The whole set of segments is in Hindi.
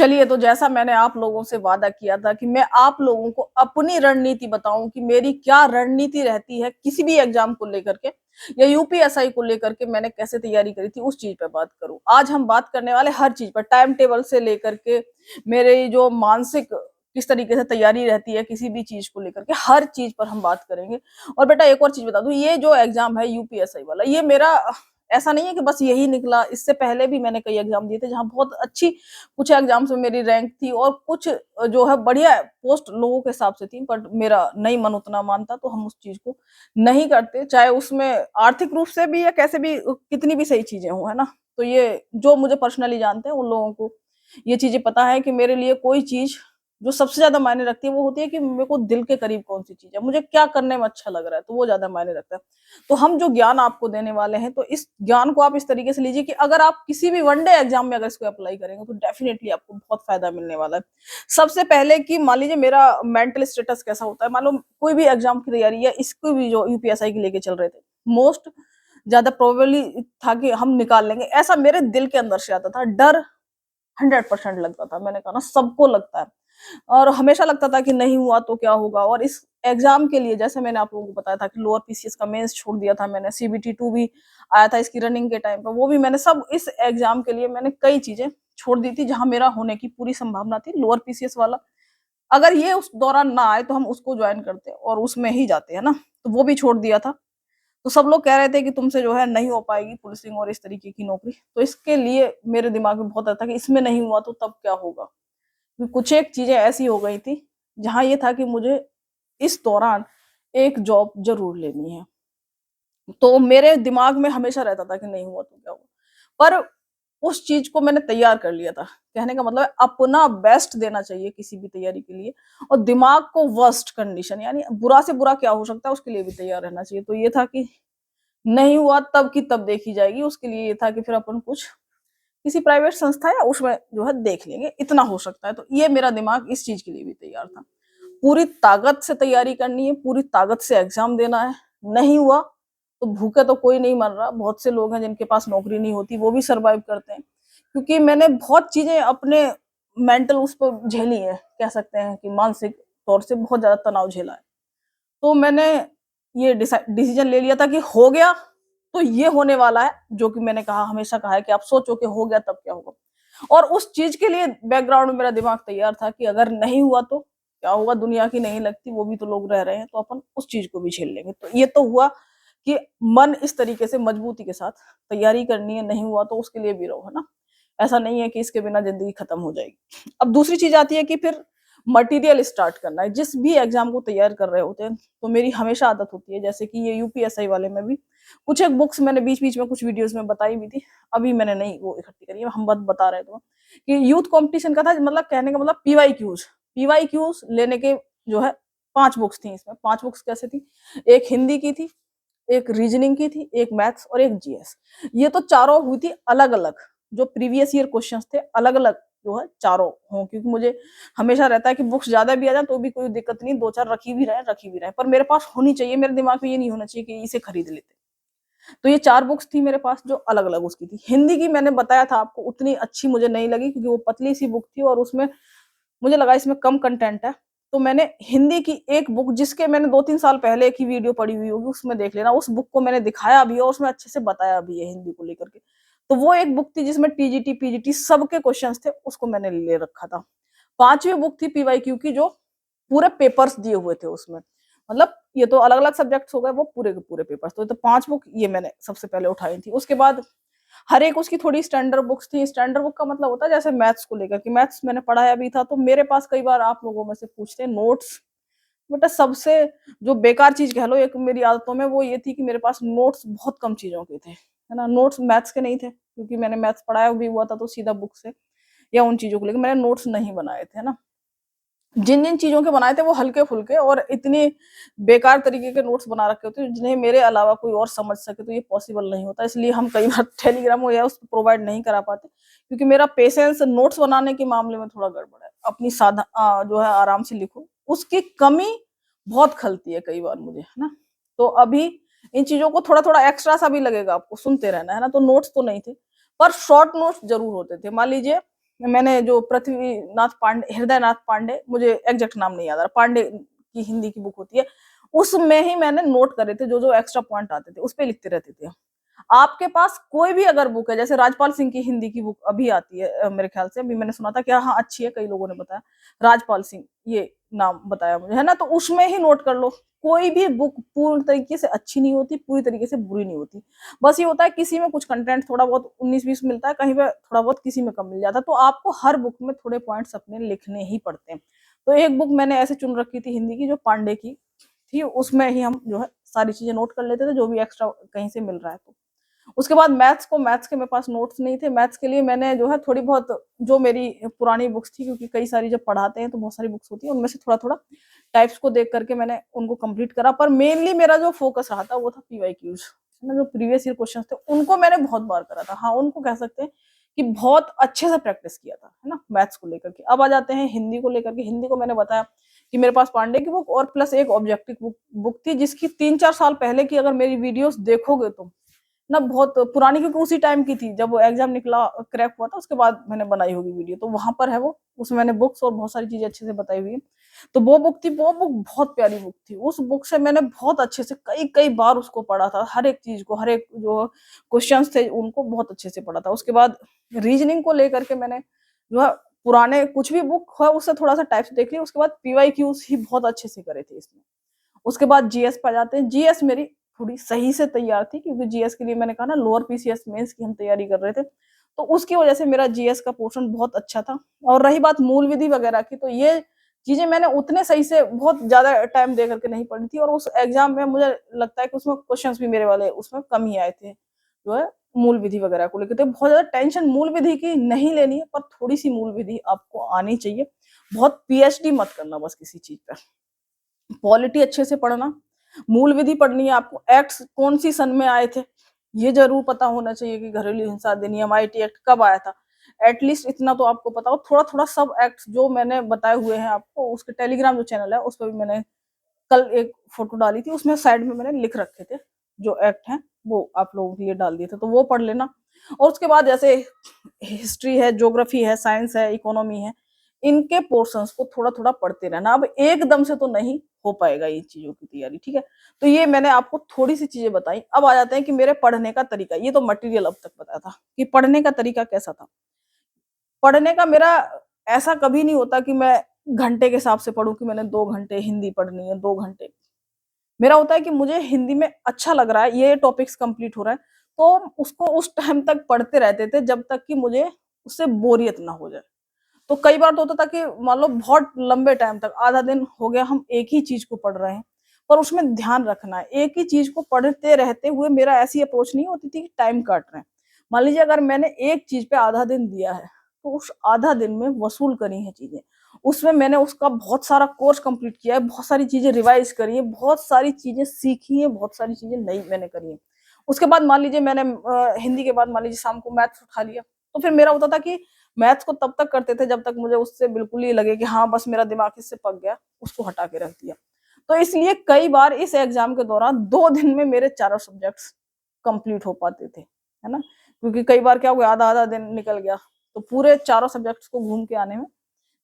चलिए, तो जैसा मैंने आप लोगों से वादा किया था कि मैं आप लोगों को अपनी रणनीति बताऊं कि मेरी क्या रणनीति रहती है किसी भी एग्जाम को लेकर के या यूपीएसआई को लेकर के मैंने कैसे तैयारी करी थी, उस चीज पे बात करूं। आज हम बात करने वाले हर चीज पर, टाइम टेबल से लेकर के मेरे जो मानसिक किस तरीके से तैयारी रहती है किसी भी चीज को लेकर के, हर चीज पर हम बात करेंगे। और बेटा एक और चीज बता दूं, ये जो एग्जाम है यूपीएसआई वाला, ये मेरा ऐसा नहीं है कि बस यही निकला। इससे पहले भी मैंने कई एग्जाम दिए थे जहां बहुत अच्छी, कुछ एग्जाम्स में मेरी रैंक थी और कुछ जो है बढ़िया पोस्ट लोगों के हिसाब से थी, बट मेरा नहीं मन उतना मानता तो हम उस चीज को नहीं करते, चाहे उसमें आर्थिक रूप से भी या कैसे भी कितनी भी सही चीजें हो, है ना। तो ये जो मुझे पर्सनली जानते हैं उन लोगों को ये चीजें पता है कि मेरे लिए कोई चीज जो सबसे ज्यादा मायने रखती है वो होती है कि मेरे को दिल के करीब कौन सी चीज है, मुझे क्या करने में अच्छा लग रहा है, तो वो ज्यादा मायने रखता है। तो हम जो ज्ञान आपको देने वाले हैं, तो इस ज्ञान को आप इस तरीके से लीजिए कि अगर आप किसी भी वनडे एग्जाम में अगर इसको अप्लाई करेंगे तो डेफिनेटली आपको बहुत फायदा मिलने वाला है। सबसे पहले कि मान लीजिए मेरा मेंटल स्टेटस कैसा होता है, मान लो कोई भी एग्जाम की तैयारी है, इसको भी जो यूपीएसआई की लेके चल रहे थे, मोस्ट ज्यादा प्रोबेबली था कि हम निकाल लेंगे, ऐसा मेरे दिल के अंदर से आता था। डर 100% लगता था, मैंने कहा ना सबको लगता है, और हमेशा लगता था कि नहीं हुआ तो क्या होगा। और इस एग्जाम के लिए जैसे मैंने आप लोगों को बताया था कि लोअर पीसीएस का मेंस छोड़ दिया था मैंने, सीबीटी 2 भी आया था इसकी रनिंग के टाइम पर, वो भी मैंने सब, इस एग्जाम के लिए मैंने कई चीजें छोड़ दी थी जहां मेरा होने की पूरी संभावना थी। लोअर पीसीएस वाला अगर ये उस दौरान ना आए तो हम उसको ज्वाइन करते और उसमें ही जाते, है ना, तो वो भी छोड़ दिया था। तो सब लोग कह रहे थे कि तुमसे जो है नहीं हो पाएगी पुलिसिंग और इस तरीके की नौकरी, तो इसके लिए मेरे दिमाग में बहुत आता था कि इसमें नहीं हुआ तो तब क्या होगा। कुछ एक चीजें ऐसी हो गई थी जहां ये था कि मुझे इस दौरान एक जॉब जरूर लेनी है, तो मेरे दिमाग में हमेशा रहता था कि नहीं हुआ तो क्या हुआ। पर उस चीज को मैंने तैयार कर लिया था। कहने का मतलब है अपना बेस्ट देना चाहिए किसी भी तैयारी के लिए, और दिमाग को वर्स्ट कंडीशन यानी बुरा से बुरा क्या हो सकता है उसके लिए भी तैयार रहना चाहिए। तो ये था कि नहीं हुआ तब की तब देखी जाएगी, उसके लिए ये था कि फिर अपन कुछ किसी प्राइवेट संस्था या उसमें जो है देख लेंगे, इतना हो सकता है। तो ये मेरा दिमाग इस चीज के लिए भी तैयार था। पूरी ताकत से तैयारी करनी है, पूरी ताकत से एग्जाम देना है। नहीं हुआ तो भूखे तो कोई नहीं मर रहा, बहुत से लोग हैं जिनके पास नौकरी नहीं होती, वो भी सरवाइव करते हैं। क्योंकि मैंने बहुत चीजें अपने मेंटल उस पर झेली है, कह सकते हैं कि मानसिक तौर से बहुत ज्यादा तनाव झेला है। तो मैंने ये डिसीजन ले लिया था कि हो गया तो ये होने वाला है, जो कि मैंने कहा, हमेशा कहा है कि आप सोचो कि हो गया तब क्या होगा। और उस चीज के लिए बैकग्राउंड में मेरा दिमाग तैयार था कि अगर नहीं हुआ तो क्या होगा, दुनिया की नहीं लगती, वो भी तो लोग रह रहे हैं, तो अपन उस चीज को भी झेल लेंगे। तो ये तो हुआ कि मन इस तरीके से मजबूती के साथ तैयारी करनी है, नहीं हुआ तो उसके लिए भी रहो, है ना। ऐसा नहीं है कि इसके बिना जिंदगी खत्म हो जाएगी। अब दूसरी चीज आती है कि फिर मटेरियल स्टार्ट करना है। जिस भी एग्जाम को तैयार कर रहे होते हैं तो मेरी हमेशा आदत होती है, जैसे कि ये यूपीएसआई वाले में भी कुछ एक बुक्स मैंने बीच बीच में कुछ वीडियोस में बताई भी थी, अभी मैंने नहीं वो इकट्ठी करी है, हम बता रहे थे कि यूथ कंपटीशन का था, मतलब कहने का मतलब पीवाई क्यूज लेने के जो है 5 बुक्स थी इसमें। 5 बुक्स कैसे थी, एक हिंदी की थी, एक रीजनिंग की थी, एक मैथ्स और एक जीएस। ये तो चारों हुई थी अलग अलग, जो प्रीवियस ईयर क्वेश्चंस थे अलग अलग जो है चारों हों, क्योंकि मुझे हमेशा रहता है कि बुक्स ज्यादा भी आ जाए तो भी कोई दिक्कत नहीं, 2-4 रखी भी रहे, पर मेरे पास होनी चाहिए, मेरे दिमाग में ये नहीं होना चाहिए कि इसे खरीद लेते। तो ये 4 बुक्स थी मेरे पास जो अलग अलग उसकी थी। हिंदी की मैंने बताया था आपको, उतनी अच्छी मुझे नहीं लगी क्योंकि वो पतली सी बुक थी और उसमें मुझे लगा इसमें कम कंटेंट है। तो मैंने हिंदी की एक बुक, जिसके मैंने 2-3 साल पहले की वीडियो पढ़ी हुई होगी, उसमें देख लेना, उस बुक को मैंने दिखाया भी है और उसमें अच्छे से बताया भी है हिंदी को लेकर के। तो वो एक बुक थी जिसमें टीजीटी पीजीटी सबके क्वेश्चंस थे, उसको मैंने ले रखा था। 5वीं बुक थी पीवाईक्यू की, जो पूरे पेपर्स दिए हुए थे उसमें, मतलब ये तो अलग अलग सब्जेक्ट्स हो गए, वो पूरे के पूरे पेपर्स। तो 5 बुक ये मैंने सबसे पहले उठाई थी। उसके बाद हर एक उसकी थोड़ी स्टैंडर्ड बुक्स थी। स्टैंडर्ड बुक का मतलब होता है जैसे मैथ्स को लेकर कि मैथ्स मैंने पढ़ाया भी था, तो मेरे पास कई बार आप लोगों में से पूछते हैं नोट्स। बेटा सबसे जो बेकार चीज कह लो एक मेरी आदतों में, वो ये थी कि मेरे पास नोट्स बहुत कम चीजों के थे, है ना। नोट्स मैथ्स के नहीं थे क्योंकि मैंने मैथ्स पढ़ाया भी हुआ था, तो सीधा बुक से या उन चीजों को लेकर मैंने नोट्स नहीं बनाए थे, है ना। जिन जिन चीजों के बनाए थे वो हल्के फुल्के और इतने बेकार तरीके के नोट्स बना रखे होते जिन्हें मेरे अलावा कोई और समझ सके, तो ये पॉसिबल नहीं होता। इसलिए हम कई बार टेलीग्राम या उस प्रोवाइड नहीं करा पाते, क्योंकि मेरा पेशेंस नोट्स बनाने के मामले में थोड़ा गड़बड़ है। अपनी जो है आराम से लिखो, उसकी कमी बहुत खलती है कई बार मुझे, है ना। तो अभी इन चीजों को थोड़ा थोड़ा एक्स्ट्रा सा भी लगेगा, आपको सुनते रहना, है ना। तो नोट्स तो नहीं थे, पर शॉर्ट नोट्स जरूर होते थे। मान लीजिए मैंने जो पृथ्वीनाथ पांडे, हृदयनाथ पांडे, मुझे एग्जैक्ट नाम नहीं याद आ रहा, पांडे की हिंदी की बुक होती है, उसमें ही मैंने नोट करे थे, जो जो एक्स्ट्रा पॉइंट आते थे उस पे लिखते रहते थे। आपके पास कोई भी अगर बुक है, जैसे राजपाल सिंह की हिंदी की बुक अभी आती है, मेरे ख्याल से अभी मैंने सुना था कि हाँ अच्छी है, कई लोगों ने बताया, राजपाल सिंह ये नाम बताया मुझे, है ना, तो उसमें ही नोट कर लो। कोई भी बुक पूर्ण तरीके से अच्छी नहीं होती, पूरी तरीके से बुरी नहीं होती। बस ये होता है किसी में कुछ कंटेंट थोड़ा बहुत 19-20 मिलता है, कहीं पे थोड़ा बहुत किसी में कम मिल जाता है, तो आपको हर बुक में थोड़े पॉइंट्स अपने लिखने ही पड़ते हैं। तो एक बुक मैंने ऐसे चुन रखी थी हिंदी की, जो पांडे की थी, उसमें ही हम जो है सारी चीजें नोट कर लेते थे, जो भी एक्स्ट्रा कहीं से मिल रहा है तो। उसके बाद मैथ्स के मेरे पास नोट्स नहीं थे, मैथ्स के लिए मैंने जो है थोड़ी बहुत, जो मेरी पुरानी बुक्स थी, क्योंकि कई सारी जब पढ़ाते हैं तो बहुत सारी बुक्स होती है, उनमें से थोड़ा थोड़ा टाइप्स को देख करके मैंने उनको कंप्लीट करा, पर मेनली मेरा जो फोकस रहा था वो था पीवाईक्यूज, जो प्रीवियस ईयर क्वेश्चन थे उनको मैंने बहुत बार करा था, हाँ उनको कह सकते हैं कि बहुत अच्छे से प्रैक्टिस किया था, है ना, मैथ्स को लेकर के। अब आ जाते हैं हिंदी को लेकर के। हिंदी को मैंने बताया कि मेरे पास पांडे की बुक और प्लस एक ऑब्जेक्टिव बुक थी, जिसकी 3-4 साल पहले की अगर मेरी वीडियोस देखोगे तो ना, बहुत पुरानी, क्योंकि उसी टाइम की थी जब वो एग्जाम निकला, क्रैक हुआ था, उसके बाद मैंने बनाई होगी वीडियो, तो वहां पर है वो, उसमें मैंने बुक्स और बहुत सारी चीजें अच्छे से बताई हुई है। तो वो बुक थी, वो बुक बहुत प्यारी बुक थी, उस बुक से मैंने बहुत अच्छे से कई कई बार उसको पढ़ा था, हर एक चीज को, हर एक जो क्वेश्चंस थे उनको बहुत अच्छे से पढ़ा था। उसके बाद रीजनिंग को लेकर के मैंने जो है पुराने कुछ भी बुक है उससे थोड़ा सा टाइप्स देख लिया, उसके बाद पीवाईक्यूज ही बहुत अच्छे से करे थे इसमें। उसके बाद जीएस पे जाते हैं। जीएस मेरी थोड़ी सही से तैयार थी, क्योंकि जीएस के लिए मैंने कहा ना, लोअर पीसीएस मेंस की हम तैयारी कर रहे थे, तो उसकी वजह से मेरा जीएस का पोर्शन बहुत अच्छा था। और रही बात मूल विधि वगैरह की, तो ये चीजें मैंने उतने सही से बहुत ज्यादा टाइम दे करके नहीं पढ़ी थी, और उस एग्जाम में मुझे लगता है कि उसमें क्वेश्चंस भी मेरे वाले उसमें कम ही आए थे, जो है मूल विधि वगैरह को लेकर। तो बहुत ज्यादा टेंशन मूल विधि की नहीं लेनी है, पर थोड़ी सी मूल विधि आपको आनी चाहिए। बहुत पीएचडी मत करना बस किसी चीज पर। पॉलिटी अच्छे से पढ़ना, मूल विधि पढ़नी है आपको, एक्ट्स कौन सी सन में आए थे ये जरूर पता होना चाहिए, कि घरेलू हिंसा अधिनियम आईटी एक्ट कब आया था, एटलीस्ट इतना तो आपको पता हो। थोड़ा थोड़ा सब एक्ट्स जो मैंने बताए हुए हैं आपको, उसके टेलीग्राम जो चैनल है उस पर भी मैंने कल एक फोटो डाली थी, उसमें साइड में मैंने लिख रखे थे जो एक्ट हैं, वो आप लोगों के लिए डाल दिए थे, तो वो पढ़ लेना। और उसके बाद जैसे हिस्ट्री है, ज्योग्राफी है, साइंस है, इकोनॉमी है, इनके पोर्शंस को थोड़ा थोड़ा पढ़ते रहना। अब एकदम से तो नहीं हो पाएगा ये चीजों की तैयारी, ठीक है। तो ये मैंने आपको थोड़ी सी चीजें बताई। अब आ जाते हैं कि मेरे पढ़ने का तरीका, ये तो मटेरियल अब तक बताया था कि पढ़ने का तरीका कैसा था। पढ़ने का मेरा ऐसा कभी नहीं होता कि मैं घंटे के हिसाब से पढूं, कि मैंने 2 घंटे हिंदी पढ़नी है, 2 घंटे। मेरा होता है कि मुझे हिंदी में अच्छा लग रहा है, ये टॉपिक्स कंप्लीट हो रहा है, तो उसको उस टाइम तक पढ़ते रहते थे जब तक कि मुझे उससे बोरियत ना हो जाए। तो कई बार तो होता था कि मान लो बहुत लंबे टाइम तक, आधा दिन हो गया हम एक ही चीज को पढ़ रहे हैं, पर उसमें ध्यान रखना है, एक ही चीज को पढ़ते रहते हुए मेरा ऐसी अप्रोच नहीं होती थी कि टाइम काट रहे हैं। मान लीजिए अगर मैंने एक चीज पे आधा दिन दिया है, तो उस आधा दिन में वसूल करी है चीजें, उसमें मैंने उसका बहुत सारा कोर्स कंप्लीट किया है, बहुत सारी चीजें रिवाइज करी है, बहुत सारी चीजें सीखी है, बहुत सारी चीजें नई मैंने करी है। उसके बाद मान लीजिए मैंने हिंदी के बाद मान लीजिए शाम को मैथ्स उठा लिया, तो फिर मेरा होता था कि मैथ्स को तब तक करते थे जब तक मुझे उससे बिल्कुल ही लगे कि हाँ बस मेरा दिमाग इससे पक गया, उसको हटा के रख दिया। तो इसलिए कई बार इस एग्जाम के दौरान 2 दिन में मेरे चारों सब्जेक्ट्स कंप्लीट हो पाते थे, है ना, क्योंकि कई बार क्या हुआ, आधा आधा दिन निकल गया, तो पूरे चारों सब्जेक्ट्स को घूम के आने में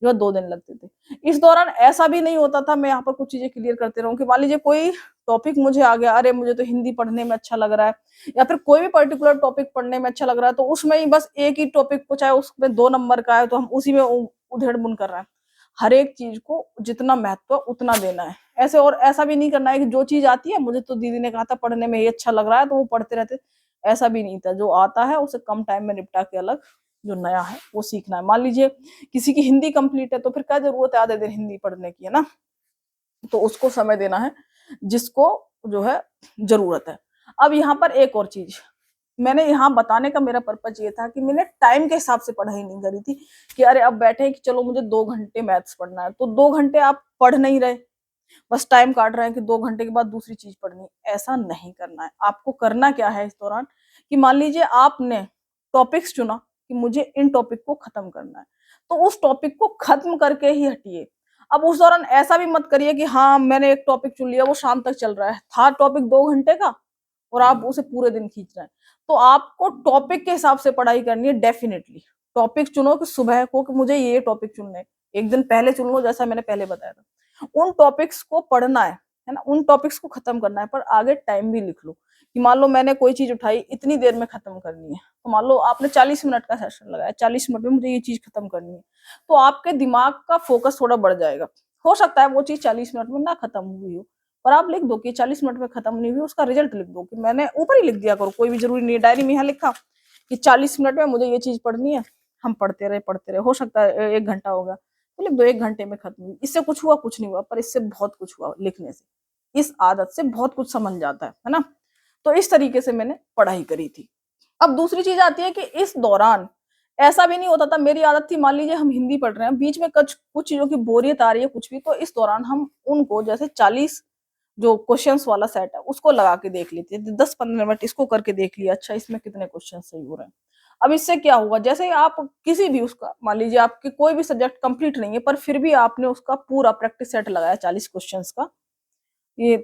जो है 2 दिन लगते थे। इस दौरान ऐसा भी नहीं होता था, मैं यहाँ पर कुछ चीजें क्लियर करते रहूं, कि मान लीजिए कोई टॉपिक मुझे आ गया, अरे मुझे तो हिंदी पढ़ने में अच्छा लग रहा है, या फिर कोई भी पर्टिकुलर टॉपिक पढ़ने में अच्छा लग रहा है, तो उसमें ही बस एक ही टॉपिक को, चाहे उसमें 2 नंबर का है, तो हम उसी में उधेड़ बुन कर रहे हैं। हर एक चीज को जितना महत्व है उतना देना है ऐसे, और ऐसा भी नहीं करना है कि जो चीज आती है, मुझे तो दीदी ने कहा था पढ़ने में ये अच्छा लग रहा है तो वो पढ़ते रहते, ऐसा भी नहीं था। जो आता है उसे कम टाइम में निपटा के अलग जो नया है वो सीखना है। मान लीजिए किसी की हिंदी कंप्लीट है, तो फिर क्या जरूरत है आधे दिन हिंदी पढ़ने की, है ना, तो उसको समय देना है जिसको जो है जरूरत है। अब यहाँ पर एक और चीज मैंने यहाँ बताने का मेरा पर्पज ये था कि मैंने टाइम के हिसाब से पढ़ाई नहीं करी थी, कि अरे अब बैठे हैं कि चलो मुझे 2 घंटे मैथ्स पढ़ना है, तो 2 घंटे आप पढ़ नहीं रहे, बस टाइम काट रहे हैं कि 2 घंटे के बाद दूसरी चीज पढ़नी है। ऐसा नहीं करना है। आपको करना क्या है इस दौरान, कि मान लीजिए आपने टॉपिक्स चुना कि मुझे इन टॉपिक को खत्म करना है, तो उस टॉपिक को खत्म करके ही हटिए। अब उस दौरान ऐसा भी मत करिए कि हाँ मैंने एक टॉपिक चुन लिया, वो शाम तक चल रहा है, था टॉपिक 2 घंटे का और आप उसे पूरे दिन खींच रहे हैं। तो आपको टॉपिक के हिसाब से पढ़ाई करनी है डेफिनेटली। टॉपिक चुनो कि सुबह को कि मुझे ये टॉपिक चुनने, एक दिन पहले चुन लो जैसा मैंने पहले बताया था। उन टॉपिक्स को पढ़ना है ना, उन टॉपिक्स को खत्म करना है, पर आगे टाइम भी लिख लो कि मान लो मैंने कोई चीज उठाई इतनी देर में खत्म करनी है, तो मान लो आपने 40 मिनट का सेशन लगाया, 40 मिनट में मुझे ये चीज खत्म करनी है, तो आपके दिमाग का फोकस थोड़ा बढ़ जाएगा। हो सकता है वो चीज 40 मिनट में ना खत्म हुई हो, पर आप लिख दो कि 40 मिनट में खत्म नहीं हुई, उसका रिजल्ट लिख दो कि मैंने ऊपर ही लिख दिया करो, कोई भी जरूरी नहीं है डायरी में यहाँ लिखा कि 40 मिनट में मुझे ये चीज पढ़नी है। हम पढ़ते रहे, हो सकता है 1 घंटा होगा, तो लिख दो 1 घंटे में खत्म हुई। इससे कुछ हुआ? कुछ नहीं हुआ, पर इससे बहुत कुछ हुआ लिखने से। इस आदत से बहुत कुछ समझ जाता है ना। तो इस तरीके से मैंने पढ़ाई करी थी। अब दूसरी चीज आती है कि इस दौरान ऐसा भी नहीं होता था, मेरी आदत थी, मान लीजिए हम हिंदी पढ़ रहे हैं, बीच में कुछ चीजों की बोरियत आ रही है कुछ भी, तो इस दौरान हम उनको जैसे 40 जो क्वेश्चंस वाला सेट है उसको लगा के देख लेते थे, 10-15 मिनट इसको करके देख लिया, अच्छा इसमें कितने क्वेश्चन सही हो रहे हैं। अब इससे क्या हुआ, जैसे ही आप किसी भी उसका, मान लीजिए आपके कोई भी सब्जेक्ट कंप्लीट नहीं है, पर फिर भी आपने उसका पूरा प्रैक्टिस सेट लगाया 40 क्वेश्चंस का, ये